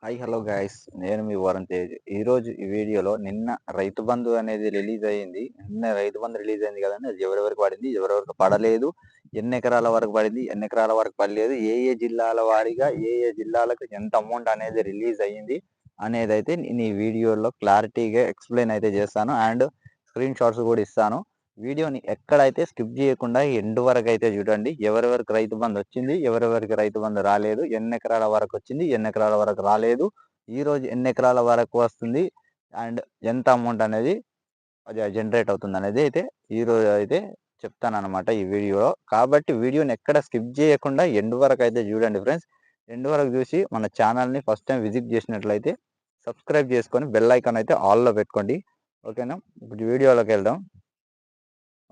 Hi hello guys, నేను మీ వరుణ్ తేజ్. ఈరోజు ఈ వీడియోలో నిన్న రైతు బంధు అనేది రిలీజ్ అయ్యింది. నిన్న రైతు బంధు రిలీజ్ అయింది కదండి. అది ఎవరెవరికి పడింది, ఎవరెవరికి పడలేదు, ఎన్ని ఎకరాల వరకు పడింది, ఎన్ని ఎకరాల వరకు పడలేదు, ఏ ఏ జిల్లాల వారీగా ఏ ఏ జిల్లాలకు ఎంత అమౌంట్ అనేది రిలీజ్ అయ్యింది అనేది అయితే నేను ఈ వీడియోలో క్లారిటీగా ఎక్స్ప్లెయిన్ అయితే చేస్తాను. అండ్ స్క్రీన్ షాట్స్ కూడా ఇస్తాను. వీడియోని ఎక్కడైతే స్కిప్ చేయకుండా ఎండ్ వరకు అయితే చూడండి. ఎవరెవరికి రైతు బంధు వచ్చింది, ఎవరెవరికి రైతు బంధు రాలేదు, ఎన్ని ఎకరాల వరకు వచ్చింది, ఎన్ని ఎకరాల వరకు రాలేదు, ఈ రోజు ఎన్ని ఎకరాల వరకు వస్తుంది, అండ్ ఎంత అమౌంట్ అనేది అది జనరేట్ అవుతుంది అనేది అయితే ఈ రోజు అయితే చెప్తాను అనమాట ఈ వీడియోలో. కాబట్టి వీడియోని ఎక్కడ స్కిప్ చేయకుండా ఎండ్ వరకు అయితే చూడండి ఫ్రెండ్స్. ఎండ్ వరకు చూసి మన ఛానల్ని ఫస్ట్ టైం విజిట్ చేసినట్లయితే సబ్స్క్రైబ్ చేసుకొని బెల్ ఐకాన్ అయితే ఆల్లో పెట్టుకోండి. ఓకేనా? ఇప్పుడు వీడియోలోకి వెళ్దాం.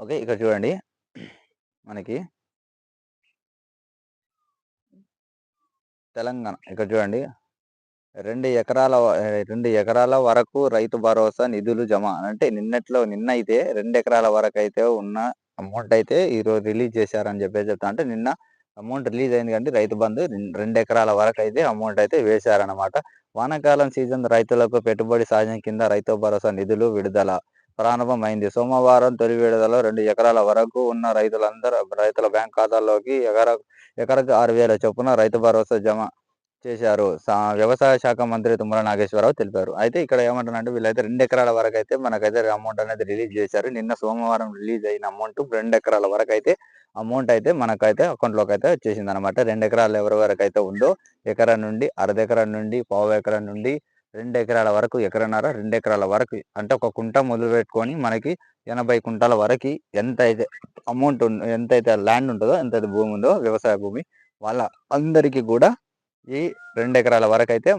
ఓకే, ఇక్కడ చూడండి. మనకి తెలంగాణ ఇక్కడ చూడండి. 2 ఎకరాల వరకు రైతు భరోసా నిధులు జమ అంటే నిన్న అయితే 2 ఎకరాల వరకు అయితే ఉన్న అమౌంట్ అయితే ఈరోజు రిలీజ్ చేశారని చెప్పేసి చెప్తా. అంటే నిన్న అమౌంట్ రిలీజ్ అయింది కానీ రైతు బంధు 2 ఎకరాల వరకు అయితే అమౌంట్ అయితే వేశారనమాట. వానాకాలం సీజన్ రైతులకు పెట్టుబడి సాయం కింద రైతు భరోసా నిధులు విడుదల ప్రారంభమైంది. సోమవారం తొలి విడుదల 2 ఎకరాల వరకు ఉన్న రైతుల బ్యాంక్ ఖాతాల్లోకి ఎకరకు 6,000 చొప్పున రైతు భరోసా జమ చేశారు. వ్యవసాయ శాఖ మంత్రి తుమ్మల నాగేశ్వరరావు తెలిపారు. అయితే ఇక్కడ ఏమంటారంటే వీళ్ళైతే 2 ఎకరాల వరకు అయితే మనకైతే అమౌంట్ అనేది రిలీజ్ చేశారు. నిన్న సోమవారం రిలీజ్ అయిన అమౌంట్ 2 ఎకరాల వరకు అయితే అమౌంట్ అయితే మనకైతే అకౌంట్లోకి అయితే వచ్చేసింది అనమాట. 2 ఎకరాలు ఎవరి వరకు అయితే ఉందో, ఎకరా నుండి, అర్ధెకరా నుండి, పావు ఎకరా నుండి 2 ఎకరాల వరకు, ఎకరన్నర, 2 ఎకరాల వరకు అంటే ఒక కుంట మొదలు పెట్టుకొని మనకి 80 కుంటాల వరకు ఎంతైతే అమౌంట్ ఎంతైతే ల్యాండ్ ఉంటుందో, ఎంతైతే భూమి ఉందో వ్యవసాయ భూమి, వాళ్ళ అందరికీ కూడా ఈ 2 ఎకరాల వరకు అయితే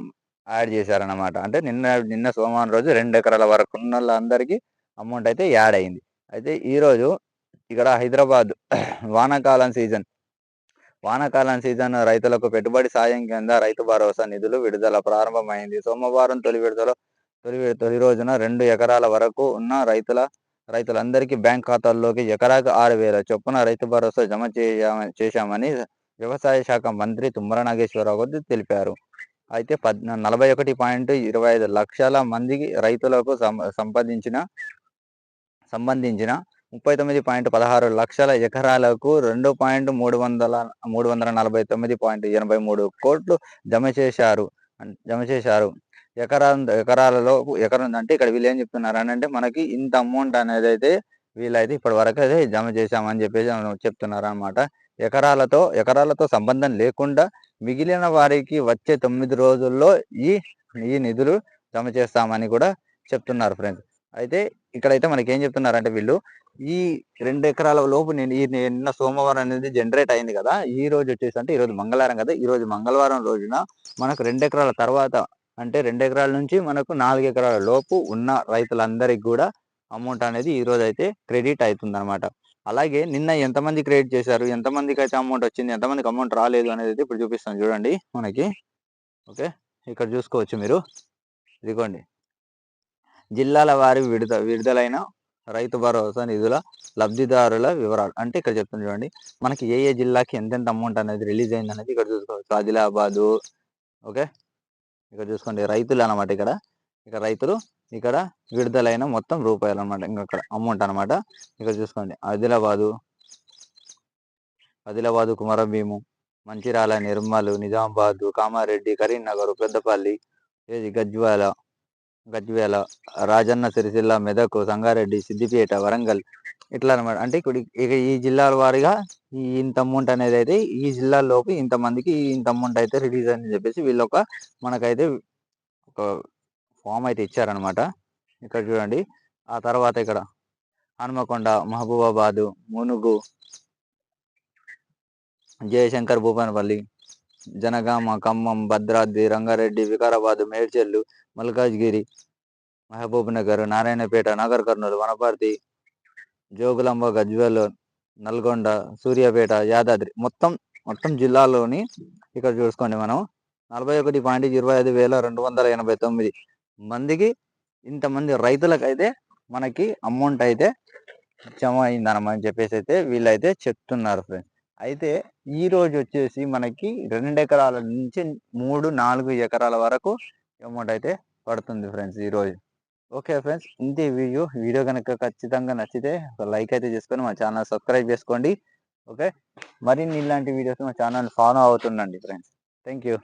యాడ్ చేశారనమాట. అంటే నిన్న సోమవారం రోజు 2 ఎకరాల వరకు ఉన్న వాళ్ళందరికీ అమౌంట్ అయితే యాడ్ అయింది. అయితే ఈరోజు ఇక్కడ హైదరాబాద్ వానాకాలం సీజన్ రైతులకు పెట్టుబడి సాయం కింద రైతు భరోసా నిధులు విడుదల ప్రారంభమైంది. సోమవారం తొలి రోజున 2 ఎకరాల వరకు ఉన్న రైతులందరికీ బ్యాంక్ ఖాతాల్లోకి ఎకరాకు 6,000 చొప్పున రైతు భరోసా జమ చేశామని వ్యవసాయ శాఖ మంత్రి తుమ్మల నాగేశ్వరరావు తెలిపారు. అయితే 41.25 లక్షల మందికి రైతులకు సంబంధించిన 39.16 లక్షల ఎకరాలకు 349.83 కోట్లు జమ చేశారు. ఎకరం అంటే ఇక్కడ వీళ్ళు ఏం చెప్తున్నారు అని అంటే మనకి ఇంత అమౌంట్ అనేది అయితే వీళ్ళైతే ఇప్పటి వరకు అయితే జమ చేశామని చెప్పేసి చెప్తున్నారు అనమాట. ఎకరాలతో సంబంధం లేకుండా మిగిలిన వారికి వచ్చే 9 రోజుల్లో ఈ నిధులు జమ చేస్తామని కూడా చెప్తున్నారు ఫ్రెండ్స్. అయితే ఇక్కడైతే మనకి ఏం చెప్తున్నారంటే వీళ్ళు ఈ 2 ఎకరాల లోపు నిన్న సోమవారం అనేది జనరేట్ అయింది కదా. ఈ రోజు వచ్చేసి అంటే ఈరోజు మంగళవారం కదా. ఈ రోజు మంగళవారం రోజున మనకు 2 ఎకరాల తర్వాత అంటే 2 ఎకరాల నుంచి మనకు 4 ఎకరాల లోపు ఉన్న రైతులందరికీ కూడా అమౌంట్ అనేది ఈ రోజు అయితే క్రెడిట్ అవుతుంది అనమాట. అలాగే నిన్న ఎంతమంది క్రెడిట్ చేశారు, ఎంతమందికి అయితే అమౌంట్ వచ్చింది, ఎంతమందికి అమౌంట్ రాలేదు అనేది ఇప్పుడు చూపిస్తాను చూడండి మనకి. ఓకే, ఇక్కడ చూసుకోవచ్చు మీరు. ఇదిగోండి జిల్లాల వారి విడుదలైన రైతు భరోసా నిధుల లబ్ధిదారుల వివరాలు. అంటే ఇక్కడ చెప్తాను చూడండి మనకి ఏ జిల్లాకి ఎంతెంత అమౌంట్ అనేది రిలీజ్ అయింది అనేది ఇక్కడ చూసుకోవచ్చు. ఆదిలాబాదు. ఓకే, ఇక్కడ చూసుకోండి రైతులు అనమాట. ఇక్కడ రైతులు ఇక్కడ విడుదలైన మొత్తం రూపాయలు అనమాట. ఇక్కడ అమౌంట్ అనమాట. ఇక్కడ చూసుకోండి ఆదిలాబాదు, కుమరంభీము, మంచిర్యాల, నిర్మల్, నిజామాబాద్, కామారెడ్డి, కరీంనగర్, పెద్దపల్లి, గజ్వేల, రాజన్న సిరిసిల్ల, మెదక్, సంగారెడ్డి, సిద్దిపేట, వరంగల్, ఇట్లా అనమాట. అంటే ఇప్పుడు ఈ జిల్లాల వారీగా ఇంత అమౌంట్ అనేది అయితే ఈ జిల్లాలోపు ఇంతమందికి ఇంత అమౌంట్ అయితే రిలీజ్ అని చెప్పేసి వీళ్ళు మనకైతే ఒక ఫామ్ అయితే ఇచ్చారనమాట. ఇక్కడ చూడండి. ఆ తర్వాత ఇక్కడ హనుమకొండ, మహబూబాబాదు, మునుగు, జయశంకర్, భూపానపల్లి, జనగామ, ఖమ్మం, భద్రాద్రి, రంగారెడ్డి, వికారాబాద్, మేడ్చల్, మల్కాజ్గిరి, మహబూబ్ నగర్, నారాయణపేట, నాగర్ కర్నూలు, వనపర్తి, జోగులాంబ, గజ్వేల్, నల్గొండ, సూర్యాపేట, యాదాద్రి, మొత్తం జిల్లాలోని ఇక్కడ చూసుకోండి మనం 41.25,289 మందికి ఇంతమంది రైతులకైతే మనకి అమౌంట్ అయితే జమ అయిందనమని చెప్పేసి అయితే వీళ్ళైతే చెప్తున్నారు ఫ్రెండ్స్. అయితే ఈరోజు వచ్చేసి మనకి 2 ఎకరాల నుంచి 3, 4 ఎకరాల వరకు అమౌంట్ అయితే పడుతుంది ఫ్రెండ్స్ ఈరోజు. Okay friends. ఇంతే వీడియో. వీడియో గనక ఖచ్చితంగా నచ్చితే ఒక లైక్ అయితే చేసుకొని మా ఛానల్ సబ్స్క్రైబ్ చేసుకోండి. ఓకే. మరిన్ని ఇలాంటి వీడియోస్ మా ఛానల్ ఫాలో అవుతుండండి ఫ్రెండ్స్. Thank you.